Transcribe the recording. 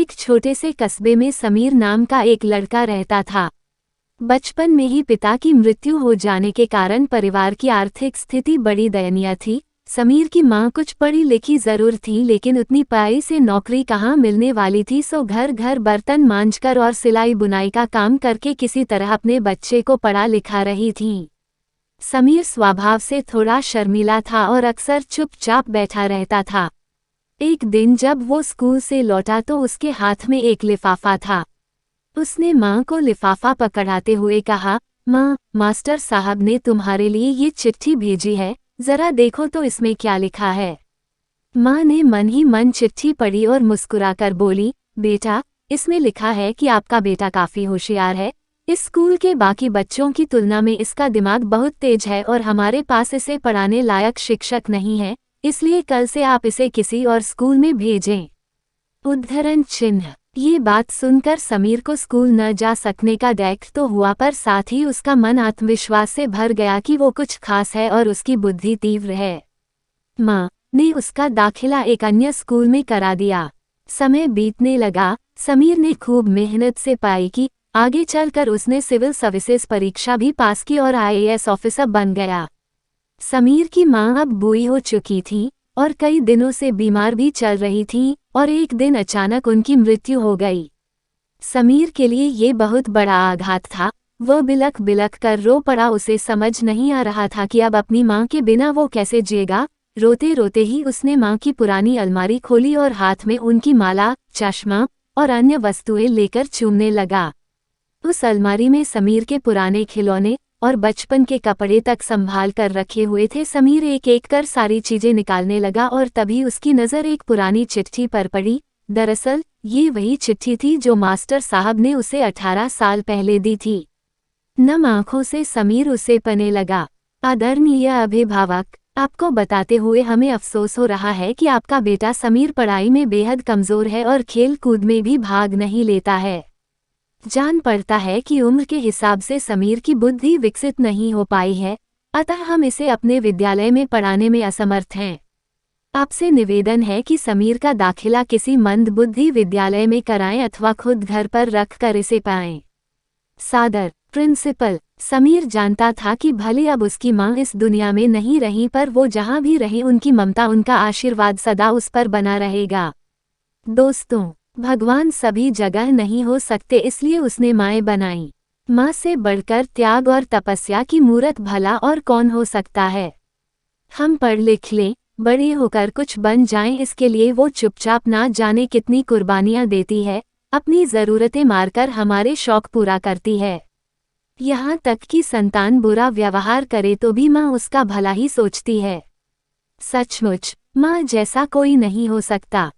एक छोटे से कस्बे में समीर नाम का एक लड़का रहता था। बचपन में ही पिता की मृत्यु हो जाने के कारण परिवार की आर्थिक स्थिति बड़ी दयनीय थी। समीर की मां कुछ पढ़ी लिखी जरूर थी, लेकिन उतनी पढ़ाई से नौकरी कहाँ मिलने वाली थी। सो घर घर बर्तन मांजकर और सिलाई बुनाई का काम करके किसी तरह अपने बच्चे को पढ़ा लिखा रही थी। समीर स्वभाव से थोड़ा शर्मीला था और अक्सर चुपचाप बैठा रहता था। एक दिन जब वो स्कूल से लौटा तो उसके हाथ में एक लिफाफा था। उसने माँ को लिफाफा पकड़ाते हुए कहा, माँ, मास्टर साहब ने तुम्हारे लिए ये चिट्ठी भेजी है, जरा देखो तो इसमें क्या लिखा है। माँ ने मन ही मन चिट्ठी पढ़ी और मुस्कुराकर बोली, बेटा, इसमें लिखा है कि आपका बेटा काफी होशियार है। इस स्कूल के बाकी बच्चों की तुलना में इसका दिमाग बहुत तेज है और हमारे पास इसे पढ़ाने लायक शिक्षक नहीं है, इसलिए कल से आप इसे किसी और स्कूल में भेजें। उद्धरण चिन्ह। ये बात सुनकर समीर को स्कूल न जा सकने का दैख तो हुआ, पर साथ ही उसका मन आत्मविश्वास से भर गया कि वो कुछ खास है और उसकी बुद्धि तीव्र है। माँ ने उसका दाखिला एक अन्य स्कूल में करा दिया। समय बीतने लगा। समीर ने खूब मेहनत से पढ़ाई की। आगे चलकर उसने सिविल सर्विसेज परीक्षा भी पास की और IAS ऑफिसर बन गया। समीर की माँ अब बूढ़ी हो चुकी थी और कई दिनों से बीमार भी चल रही थी और एक दिन अचानक उनकी मृत्यु हो गई। समीर के लिए ये बहुत बड़ा आघात था। वह बिलख बिलख कर रो पड़ा। उसे समझ नहीं आ रहा था कि अब अपनी माँ के बिना वो कैसे जिएगा। रोते रोते ही उसने माँ की पुरानी अलमारी खोली और हाथ में उनकी माला, चश्मा और अन्य वस्तुएं लेकर चूमने लगा। उस अलमारी में समीर के पुराने खिलौने और बचपन के कपड़े तक संभाल कर रखे हुए थे। समीर एक एक कर सारी चीजें निकालने लगा और तभी उसकी नज़र एक पुरानी चिट्ठी पर पड़ी। दरअसल ये वही चिट्ठी थी जो मास्टर साहब ने उसे 18 साल पहले दी थी। नम आंखों से समीर उसे पढ़ने लगा। आदरणीय अभिभावक, आपको बताते हुए हमें अफसोस हो रहा है कि आपका बेटा समीर पढ़ाई में बेहद कमजोर है और खेल कूद में भी भाग नहीं लेता है। जान पड़ता है कि उम्र के हिसाब से समीर की बुद्धि विकसित नहीं हो पाई है, अतः हम इसे अपने विद्यालय में पढ़ाने में असमर्थ हैं। आपसे निवेदन है कि समीर का दाखिला किसी मंदबुद्धि विद्यालय में कराएं अथवा खुद घर पर रख कर इसे पाएं। सादर, प्रिंसिपल। समीर जानता था कि भले अब उसकी माँ इस दुनिया में नहीं रही, पर वो जहाँ भी रहे उनकी ममता, उनका आशीर्वाद सदा उस पर बना रहेगा। दोस्तों, भगवान सभी जगह नहीं हो सकते, इसलिए उसने माएँ बनाई। माँ से बढ़कर त्याग और तपस्या की मूरत भला और कौन हो सकता है। हम पढ़ लिख लें, बड़े होकर कुछ बन जाएं, इसके लिए वो चुपचाप ना जाने कितनी कुर्बानियाँ देती है। अपनी ज़रूरतें मारकर हमारे शौक पूरा करती है। यहाँ तक कि संतान बुरा व्यवहार करे तो भी माँ उसका भला ही सोचती है। सचमुच माँ जैसा कोई नहीं हो सकता।